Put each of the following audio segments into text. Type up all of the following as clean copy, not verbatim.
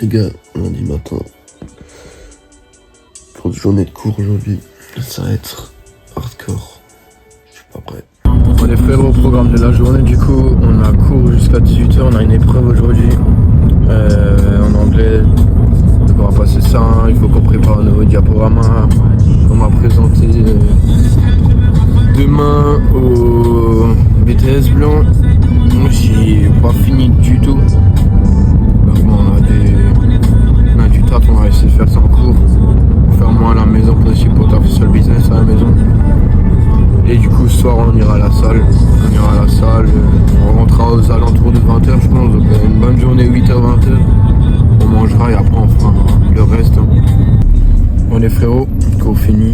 Les gars, lundi matin, grosse journée de cours aujourd'hui, ça va être hardcore, je suis pas prêt. Bon les frérots, au programme de la journée, du coup on a cours jusqu'à 18h, on a une épreuve aujourd'hui en anglais, donc on va passer ça, hein. Il faut qu'on prépare un nouveau diaporama qu'on va présenter demain au BTS Blanc. Moi j'ai pas fini du tout, donc bon, on a du taf, on va essayer de faire ça en cours, pour faire moins à la maison possible pour taffer sur le business à la maison. Et du coup ce soir on ira à la salle, on rentrera aux alentours de 20h je pense, donc une bonne journée 8h-20h, on mangera et après on fera le reste. Bon les frérots, cours fini,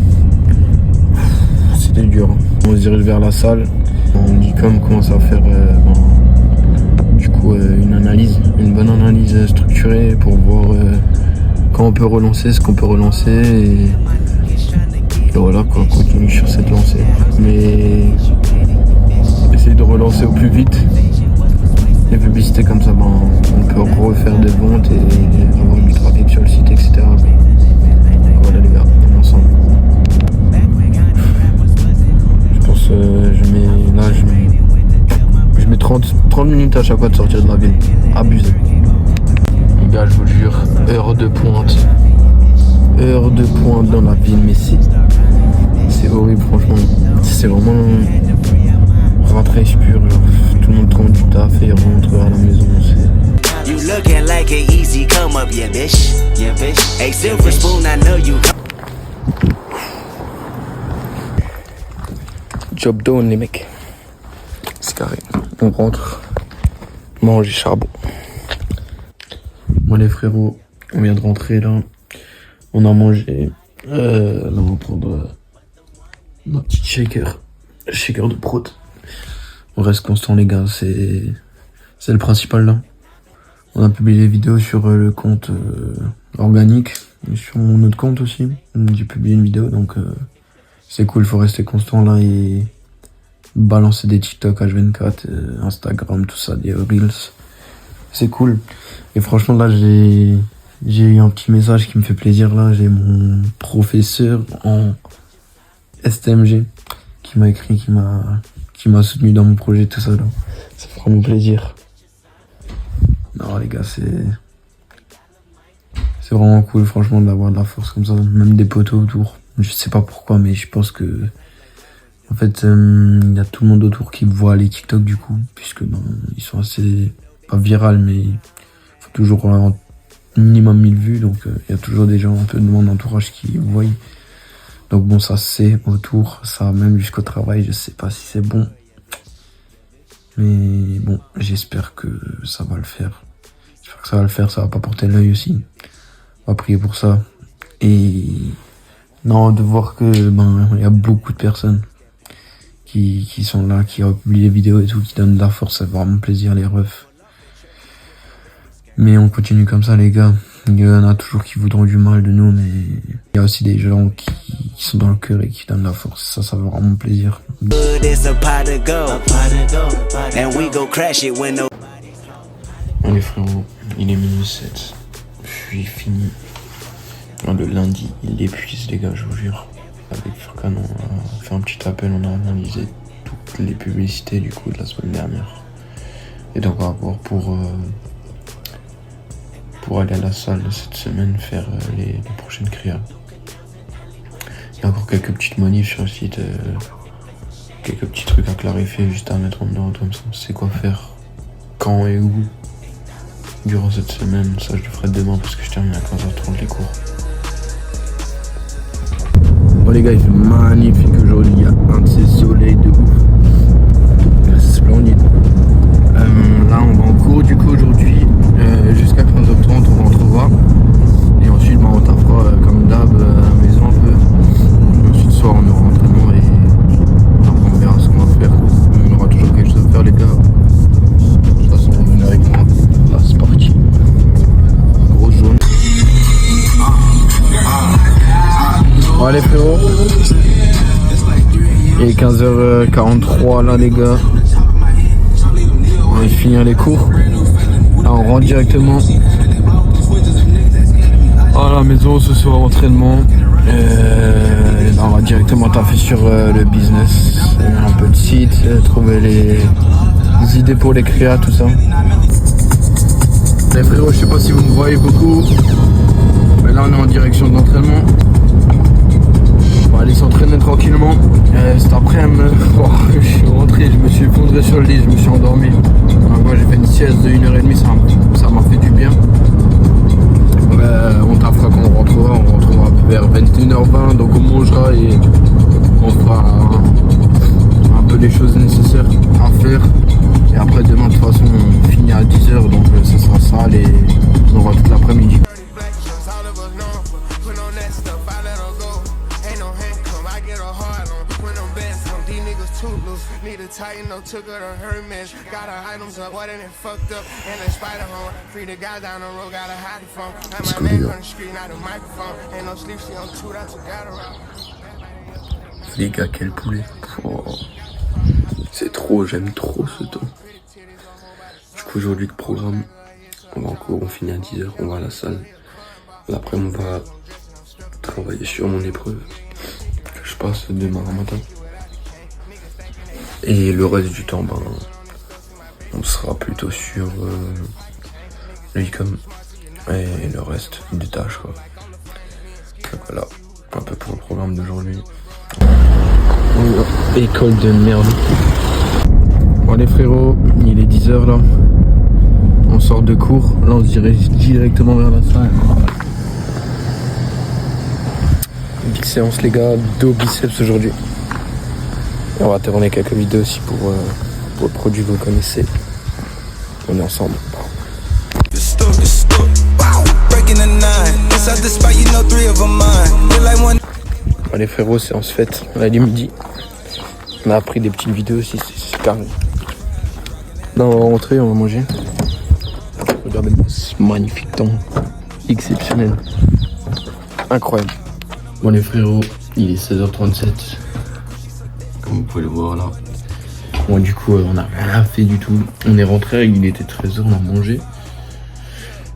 c'était dur, on se dirige vers la salle, on dit comme commence à faire une bonne analyse structurée pour voir quand on peut relancer, ce qu'on peut relancer et voilà quoi, continue sur cette lancée. Mais essayer de relancer au plus vite les publicités comme ça, on peut refaire des ventes et avoir du trafic sur le site, etc. Voilà les gars, on est ensemble. Je pense je mets 30 minutes à chaque fois de sortir de la ville. Abusé. Les gars, je vous jure, heure de pointe dans la ville, mais c'est horrible franchement. C'est vraiment rentrer pur, tout le monde trouve du taf et rentre à la maison. You looking like an easy come up, yeah bitch. A silver spoon, I know you. Job done les mecs. C'est carré. On rentre, manger charbon. Bon les frérots, on vient de rentrer là. On a mangé. Là on va prendre ma petite shaker de prot. On reste constant les gars, c'est le principal là. On a publié les vidéos sur le compte organique et sur mon autre compte aussi. J'ai publié une vidéo donc c'est cool, faut rester constant là et balancer des TikTok H24, Instagram, tout ça, des Reels. C'est cool. Et franchement là j'ai eu un petit message qui me fait plaisir là. J'ai mon professeur en STMG qui m'a écrit, qui m'a soutenu dans mon projet, tout ça là. Ça fait vraiment plaisir. Non les gars, c'est vraiment cool franchement d'avoir de la force comme ça, même des potos autour. Je sais pas pourquoi, mais je pense que en fait il y a tout le monde autour qui voit les TikTok du coup, puisque ils sont assez pas virales, mais il faut toujours un minimum 1000 vues, donc il y a toujours des gens un peu de mon entourage qui voient. Donc bon, ça c'est autour, ça même jusqu'au travail, je sais pas si c'est bon. Mais bon, j'espère que ça va le faire. J'espère que ça va le faire, ça va pas porter l'œil aussi. On va prier pour ça. Et non, de voir que il y a beaucoup de personnes qui sont là, qui republient les vidéos et tout, qui donnent de la force, ça fait vraiment plaisir les refs. Mais on continue comme ça les gars. Il y en a toujours qui voudront du mal de nous, mais il y a aussi des gens qui sont dans le cœur et qui donnent la force. Ça fait vraiment plaisir. Allez frérots, il est minuit 7. Je suis fini. Le lundi, il épuise les gars, je vous jure. Avec Furkan, on a fait un petit appel, on a analysé toutes les publicités du coup de la semaine dernière. Et donc on va voir pour aller à la salle cette semaine faire les prochaines créas. Il y a encore quelques petites manifs sur le site, quelques petits trucs à clarifier, juste à mettre en ordre comme ça. On sait quoi faire, quand et où durant cette semaine. Ça je le ferai demain parce que je termine à 15h30 les cours. Bon les gars, il fait magnifique aujourd'hui, il y a un de ces soleils de ouf. C'est splendide. Là on va en cours du coup aujourd'hui jusqu'à 15h30, on rentrera et ensuite on taffera comme d'hab à la maison un peu. Et ensuite ce soir on aura entraînement et on verra ce qu'on va faire. On aura toujours quelque chose à faire les gars. De toute façon venez avec moi, là c'est parti. Grosse journée. Bon allez frérot, il est 15h43 là les gars. On va finir les cours. Là on rentre directement À la maison ce soir entraînement. Là, on va directement taffer sur le business, un peu de site, trouver les idées pour les créas, tout ça. Les frérots, je sais pas si vous me voyez beaucoup, mais là on est en direction de l'entraînement. On va aller s'entraîner tranquillement. Cet après-midi, je suis rentré, je me suis effondré sur le lit, je me suis endormi. Moi j'ai fait une sieste de 1h30, ça m'a fait du bien. On taffera quand on rentrera vers 21h20, donc on mangera et on fera un peu les choses nécessaires à faire. Et après demain de toute façon on finit à 10h, donc ça sera ça, on aura toute l'après-midi. Need a tighten no took her to Hermes. Got her items up, what and it fucked up. And a spider home. Free the guy down the road, got a hide phone. And my neck on the street, not a microphone. Ain't no sleep, she on two, that's what got her out. Les gars, quel poulet. Oh. C'est trop, j'aime trop ce temps. Du coup aujourd'hui le programme, on va en cours, on finit à 10h, on va à la salle. Après on va travailler sur mon épreuve que je passe demain matin. Et le reste du temps, on sera plutôt sur l'ICOM et le reste des tâches, quoi. Donc voilà, un peu pour le programme d'aujourd'hui. École de merde. Bon les frérots, il est 10h là. On sort de cours, là on se dirige directement vers la salle. Big séance les gars, dos biceps aujourd'hui. Et on va tourner quelques vidéos aussi pour le produit que vous connaissez. On est ensemble. Bon, les frérots, séance faite. On a du midi. On a pris des petites vidéos aussi, c'est super. Là on va rentrer, on va manger. Regardez ce magnifique temps. Exceptionnel. Incroyable. Bon les frérots, il est 16h37. Comme vous pouvez le voir là. Bon du coup on n'a rien fait du tout. On est rentré, il était 13h, on a mangé.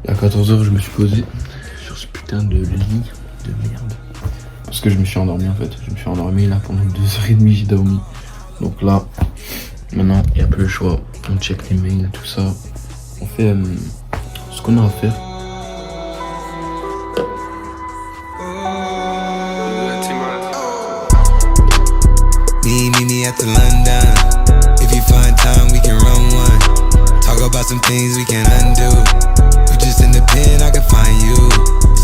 Et à 14h je me suis posé sur ce putain de lit de merde. Parce que je me suis endormi en fait. Je me suis endormi là pendant 2h30 j'ai dormi. Donc là, maintenant il n'y a plus le choix. On check les mails, tout ça. On fait ce qu'on a à faire. Meet me at the London. If you find time, we can run one. Talk about some things we can undo. You just in the pen, I can find you.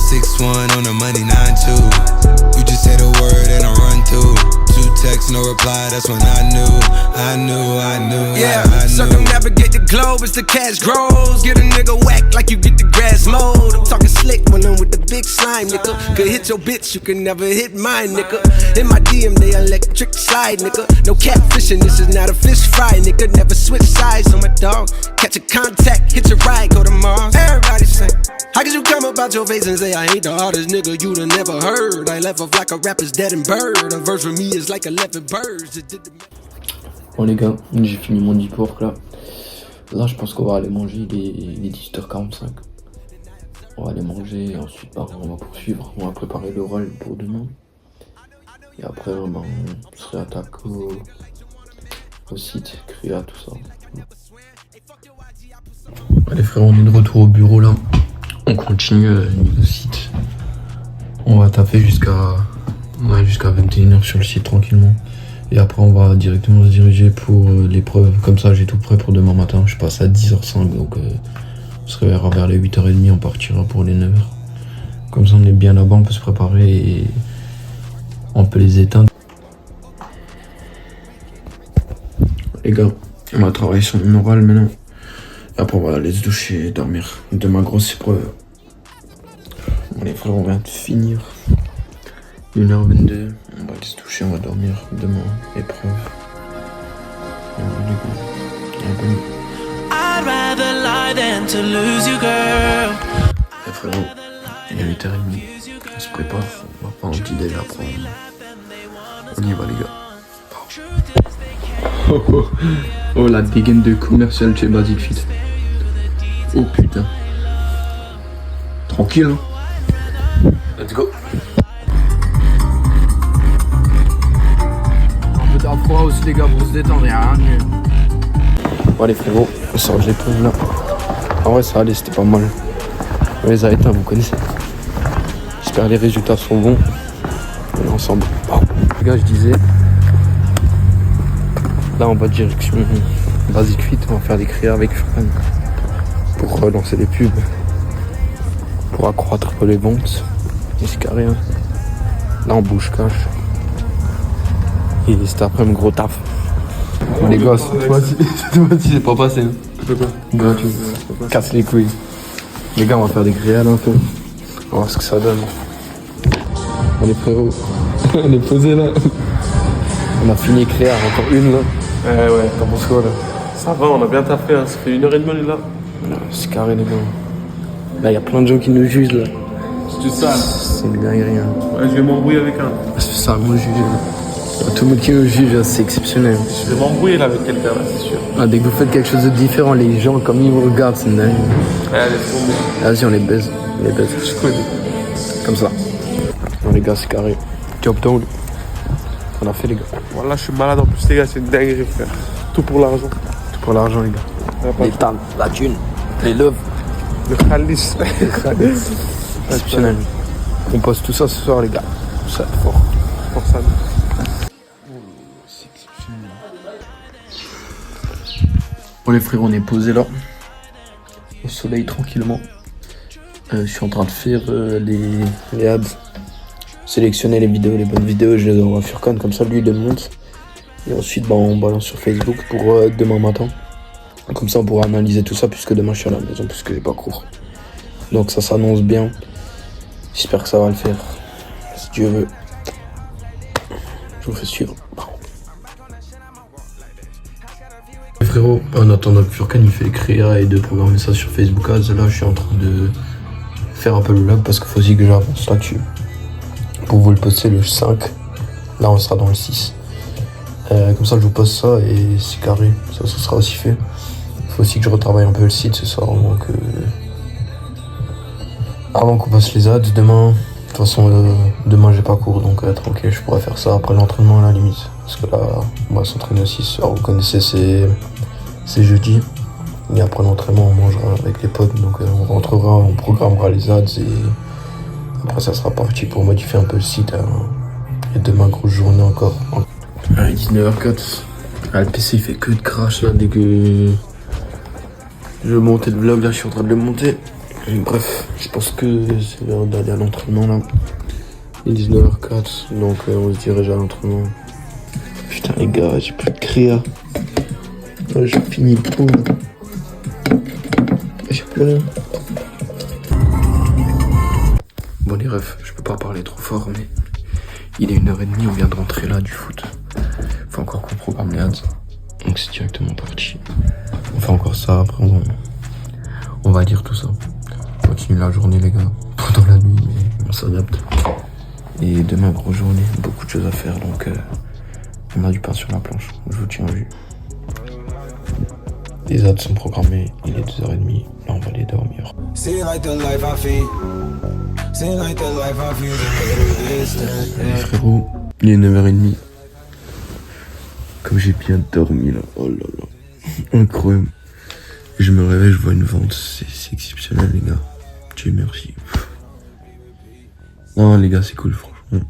6'1" on the money, 9'2". You just say the word and I run too. 2 texts, no reply, that's when I knew. Yeah, circumnavigate the globe as the cash grows. Get a nigga whack like you get the grass mowed. I'm talking slick when I'm with the big slime, nigga. Could hit your bitch, you can never hit mine, nigga. In my DM, they electric slide, nigga. No catfishing, this is not a fish fry, nigga. Never switch sides on my dog. Catch a contact, hit your ride, go to Mars. Everybody sing. How could you come about your face and say I ain't the hardest nigga you'd have never heard? I left off like a rapper's dead and bird. A verse for me is like 11 birds. Bon les gars, j'ai fini mon deep work là. Là je pense qu'on va aller manger, il est 18h45. On va aller manger et ensuite on va poursuivre. On va préparer l'oral pour demain. Et après on se réattaque au site, créa, tout ça. Allez frère, on est de retour au bureau là. On continue niveau site. On va taffer jusqu'à 21h sur le site tranquillement. Et après on va directement se diriger pour l'épreuve. Comme ça j'ai tout prêt pour demain matin. Je passe à 10h05 donc on se réveillera vers les 8h30. On partira pour les 9h. Comme ça on est bien là-bas, on peut se préparer et on peut les éteindre. Les gars, on va travailler sur une orale maintenant. Et après on va aller se doucher et dormir. Demain grosse épreuve. Bon les frères, on vient de finir. 1h22, on va aller se toucher, on va dormir. Demain, épreuve. I'd rather lie than to lose you, girl. Eh frérot, il est 8h30, on se prépare, on va prendre un petit déj à prendre. On y va les gars. Oh la dégaine de commercial chez Basic Fit. Oh putain. Tranquille. Hein. Let's go. Un peu d'air froid aussi les gars pour se détendre, y'a rien de mieux. Bon allez frérot, on sort de l'épreuve là. En vrai ça allait, c'était pas mal. Les arrêtins vous connaissez. J'espère que les résultats sont bons. On est ensemble. Wow. Les gars je disais. Là on va direction Basic Fit, on va faire des créas avec Furkan. Pour relancer les pubs. Pour accroître les ventes. Et c'est carré hein. Là on bouge cash. Et cet après-midi gros taf. Les gars, cette fois-ci c'est pas passé. Hein. Gratuit. Casse les couilles. Les gars, on va faire des créas là un peu. On va voir ce que ça donne. Allez frérot, on est posé là. On a fini créa, encore une là. Ouais, T'en penses quoi là? ça va, on a bien taffé, hein. Ça fait 1h30 on est là. C'est carré les gars. Là, y a plein de gens qui nous jugent là. C'est ça. C'est une dinguerie. Hein. Ouais, je vais m'embrouiller avec un. C'est ça, moi juge. Tout le monde qui nous juge, c'est exceptionnel. Je vais m'embrouiller là avec quelqu'un là, c'est sûr. Ah, dès que vous faites quelque chose de différent, les gens comme ils vous regardent, c'est une dingue. Allez, laisse tomber. Vas-y, on les baise. Je connais. Comme ça. Non les gars, c'est carré. Job done. On a fait les gars. Voilà, je suis malade en plus, les gars, c'est une dinguerie, frère. Tout pour l'argent. Tout pour l'argent les gars. Ouais, Les talents, la thune, les loves. le khalis. Exceptionnel. On poste tout ça ce soir les gars. Ça va être fort. Pour ça. Bon les frères, on est posé là. Au soleil tranquillement. Je suis en train de faire les ads. Sélectionner les vidéos, les bonnes vidéos, je les envoie à Furkan, comme ça lui il les monte. Et ensuite on balance sur Facebook pour demain matin. Comme ça on pourra analyser tout ça puisque demain je suis à la maison puisque j'ai pas cours. Donc ça s'annonce bien. J'espère que ça va le faire. Si Dieu veut. Je vous fais suivre. Frérot, en attendant que Furkan il fait les créas et de programmer ça sur Facebook Ads, là je suis en train de faire un peu le lab parce qu'il faut aussi que j'avance là-dessus. Pour vous le poster le 5, là on sera dans le 6. Comme ça je vous poste ça et c'est carré, ça sera aussi fait. Il faut aussi que je retravaille un peu le site ce soir avant qu'on passe les ads demain. De toute façon demain j'ai pas cours donc tranquille, je pourrais faire ça après l'entraînement à la limite. Parce que là on va s'entraîner aussi ce soir, vous connaissez c'est jeudi. Et après l'entraînement on mangera avec les potes donc on rentrera, on programmera les ads et après ça sera parti pour modifier un peu le site. Et demain grosse journée encore. Allez 19h04. Ah, le PC il fait que de crash là dès que je vais monter le vlog là, je suis en train de le monter. Et bref, je pense que c'est l'heure d'aller à l'entraînement là. Il est 19h04 donc on se dirige à l'entraînement. Putain les gars, j'ai plus de créa. J'ai fini le pot. J'ai plus rien. Bon les refs, je peux pas parler trop fort mais il est 1h30, on vient de rentrer là du foot. Faut encore qu'on programme les ads. Donc c'est directement parti. On fait encore ça, après on va lire tout ça. On continue la journée les gars, pendant la nuit mais on s'adapte. Et demain grosse journée, beaucoup de choses à faire donc on a du pain sur la planche, je vous tiens en vue. Les ads sont programmés, il est 2h30, là on va aller dormir. Allez frérot, il est 9h30. Comme j'ai bien dormi là, oh là là, incroyable. Je me réveille, je vois une vente, c'est exceptionnel les gars. Dieu merci. Non les gars c'est cool franchement.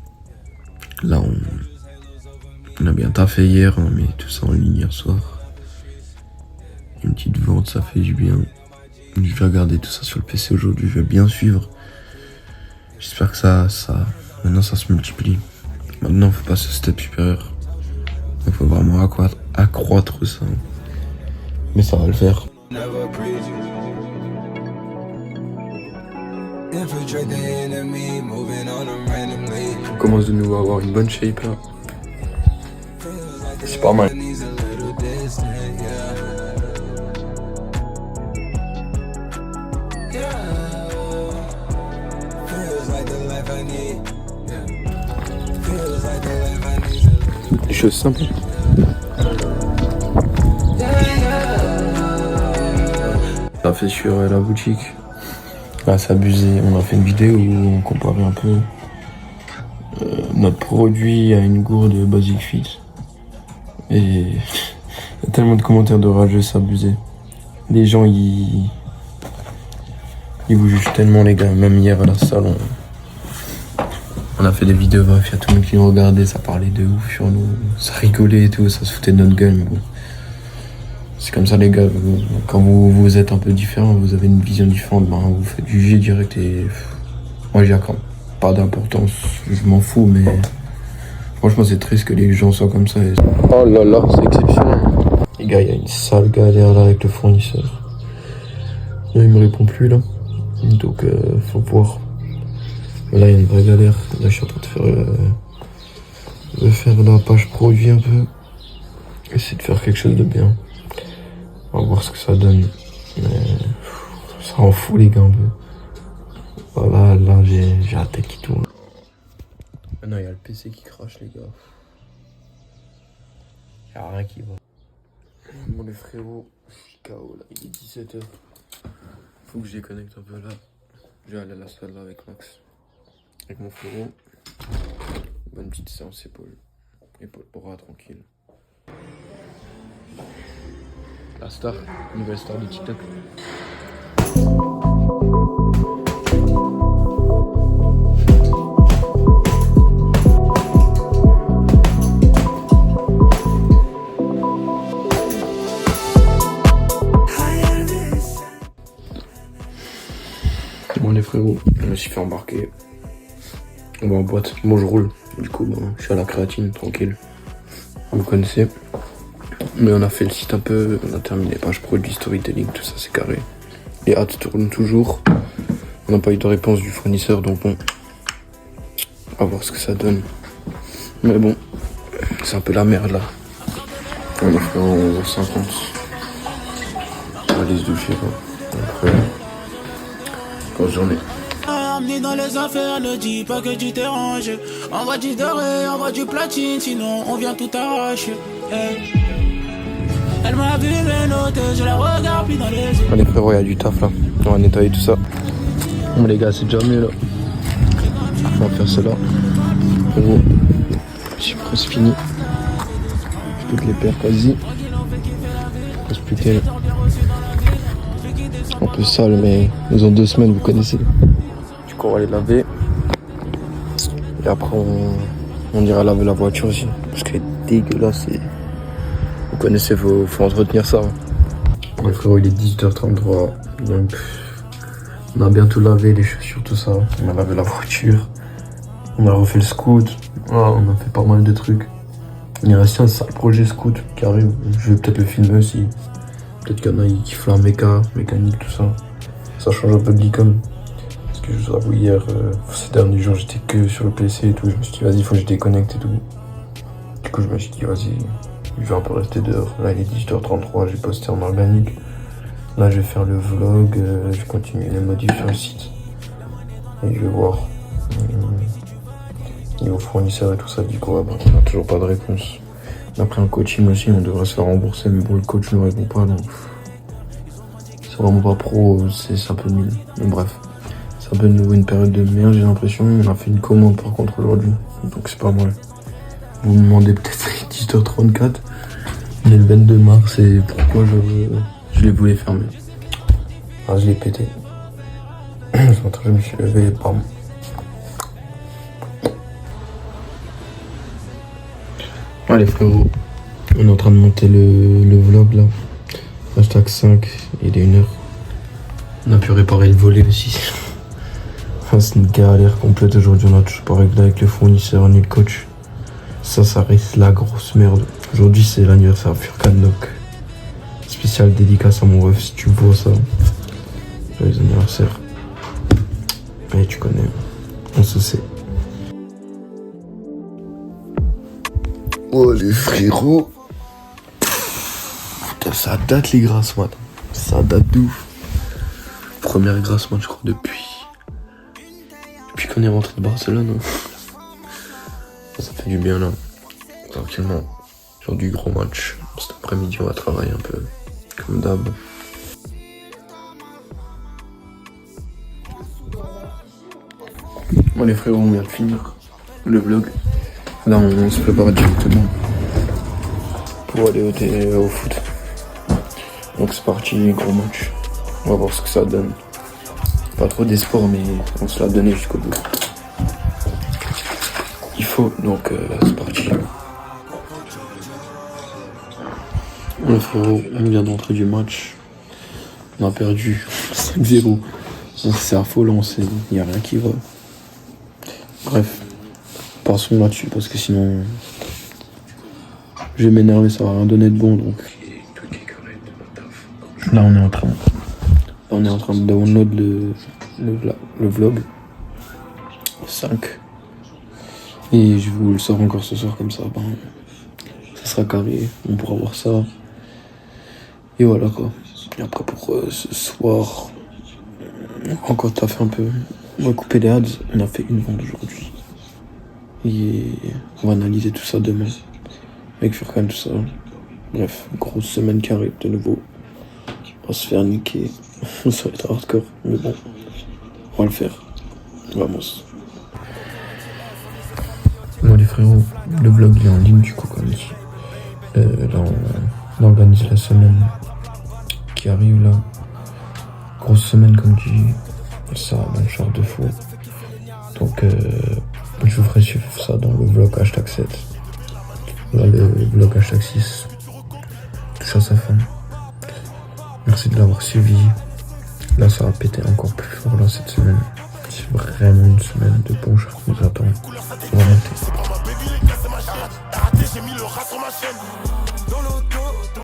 Là on a bien taffé hier, on a mis tout ça en ligne hier soir. Une petite vente, ça fait du bien. Je vais regarder tout ça sur le PC aujourd'hui, je vais bien suivre. J'espère que ça maintenant ça se multiplie. Maintenant il faut passer au step supérieur. Il faut vraiment accroître ça. Mais ça va le faire. On commence de nouveau à avoir une bonne shape là. C'est pas mal. Des choses simples. Ça fait sur la boutique. Là, c'est abusé. On a fait une vidéo où on comparait un peu notre produit à une gourde Basic Fit. Et il y a tellement de commentaires de rageux, c'est abusé. Les gens, ils vous jugent tellement, les gars. Même hier à la salle, on a fait des vidéos, bref, il y a tout le monde qui nous regardait, ça parlait de ouf sur nous, ça rigolait et tout, ça se foutait de notre gueule. Mais bon. C'est comme ça, les gars, quand vous êtes un peu différent, vous avez une vision différente, ben, vous faites juger direct et moi j'y accorde pas d'importance, je m'en fous, mais franchement c'est triste que les gens soient comme ça. Oh là là, c'est exceptionnel. Les gars, il y a une sale galère là avec le fournisseur. Là, il me répond plus là, donc faut voir. Là, il y a une vraie galère. Là, je suis en train de faire la page produit un peu. Essayer de faire quelque chose de bien. On va voir ce que ça donne. Mais ça rend fou, les gars, un peu. Voilà, là, j'ai la tête qui tourne. Maintenant, il y a le PC qui crache, les gars. Il n'y a rien qui va. Bon, les frérots, je suis KO là. Il est 17h. Faut que je déconnecte un peu là. Je vais aller à la salle là avec Max. Avec mon frérot, bonne petite séance épaule bras tranquille. La star, nouvelle star du TikTok. Bon les frérots, je me suis fait embarquer. On va en boîte. Bon, je roule. Du coup, bon, je suis à la créatine, tranquille. Vous connaissez. Mais on a fait le site un peu. On a terminé page produit, storytelling, tout ça, c'est carré. Les hâtes tournent toujours. On n'a pas eu de réponse du fournisseur, donc bon. On va voir ce que ça donne. Mais bon, c'est un peu la merde là. On a fait en 11h50. On va aller se doucher, quoi. Après, grosse journée. Amené dans les affaires, ne dis pas que tu t'arranges. Envoie du doré, envoie du platine, sinon on vient tout arracher. Hey. Elle m'a vu mes notes, je la regarde plus dans les yeux. Allez frérot, il y a du taf là. On va nettoyer tout ça. Bon les gars, c'est déjà mieux là. On va faire cela. Frérot, j'ai presque fini. Toutes les paires quasi. Reste plus qu'elle. Un peu sale, mais ils ont 2 semaines, vous connaissez. Du coup, on va les laver. Et après, on ira laver la voiture aussi. Parce qu'elle est dégueulasse. Et... vous connaissez, faut entretenir ça. Ouais, frérot, il est 18h33. Donc, on a bientôt lavé les chaussures, tout ça. On a lavé la voiture. On a refait le scoot. Ah, on a fait pas mal de trucs. Il reste un sale projet scoot qui arrive. Je vais peut-être le filmer aussi. Peut-être qu'il y en a qui kiffent la mécanique, tout ça. Ça change un peu de l'icône. Parce que je vous avoue, hier, ces derniers jours, j'étais que sur le PC et tout. Je me suis dit, vas-y, il faut que je déconnecte et tout. Du coup, je me suis dit, vas-y, je vais un peu rester dehors. Là, il est 18h33, j'ai posté en organique. Là, je vais faire le vlog, je vais continuer les modifs sur le site. Et je vais voir. Niveau fournisseur et tout ça, du coup, on n'a toujours pas de réponse. On a pris un coaching aussi, on devrait se faire rembourser, mais bon, le coach ne répond pas, donc c'est vraiment pas pro, c'est un peu nul. Mais bref, c'est un peu de nouveau une période de merde, j'ai l'impression. On a fait une commande par contre aujourd'hui, donc c'est pas mal. Vous me demandez peut-être 18h34, on est le 22 mars et pourquoi je les voulais fermer. Ah, je l'ai pété. Je me suis levé et bam. Allez frérot, on est en train de monter le vlog là. Hashtag 5, il est 1h. On a pu réparer le volet aussi. C'est une galère complète aujourd'hui, on a toujours pas réglé avec le fournisseur ni le coach. Ça reste la grosse merde. Aujourd'hui c'est l'anniversaire Furkan, donc spécial dédicace à mon ref si tu vois ça. Joyeux anniversaire. Et tu connais, on se sait. Oh les frérots. Putain, ça date les grasses mat. Ça date d'ouf. Première grasse mat je crois depuis qu'on est rentré de Barcelone. Ça fait du bien là. Tranquillement. Genre du gros match. Cet après-midi on va travailler un peu. Comme d'hab. Bon les frérots, on vient de finir le vlog. Là on se prépare directement pour aller au foot. Donc c'est parti, gros match. On va voir ce que ça donne. Pas trop d'espoir mais on se l'a donné jusqu'au bout. Il faut, donc c'est parti. Le frérot, on vient d'entrer du match. On a perdu 5-0. C'est affolant, il n'y a rien qui va. Bref, passons là-dessus parce que sinon je vais m'énerver, ça va rien donner de bon. Donc là on est en train de download le vlog 5 et je vous le sors encore ce soir, comme ça ça sera carré, on pourra voir ça et voilà quoi. Et après pour ce soir encore taffer un peu, on va couper les ads, on a fait une vente aujourd'hui et on va analyser tout ça demain avec Furkan, tout ça. Bref, grosse semaine qui arrive de nouveau, on va se faire niquer. Ça va être hardcore, mais bon, on va le faire. Vamos. Bon les frérots, le vlog il est en ligne du coup comme dit. Là on organise la semaine qui arrive là. Grosse semaine comme dit, ça dans le char de fou. Donc je vous ferai suivre ça dans le vlog #7. Là le vlog #6 touche à sa fin. Merci de l'avoir suivi. Là ça va péter encore plus fort là cette semaine. C'est vraiment une semaine de bon char qui nous attend. On va monter.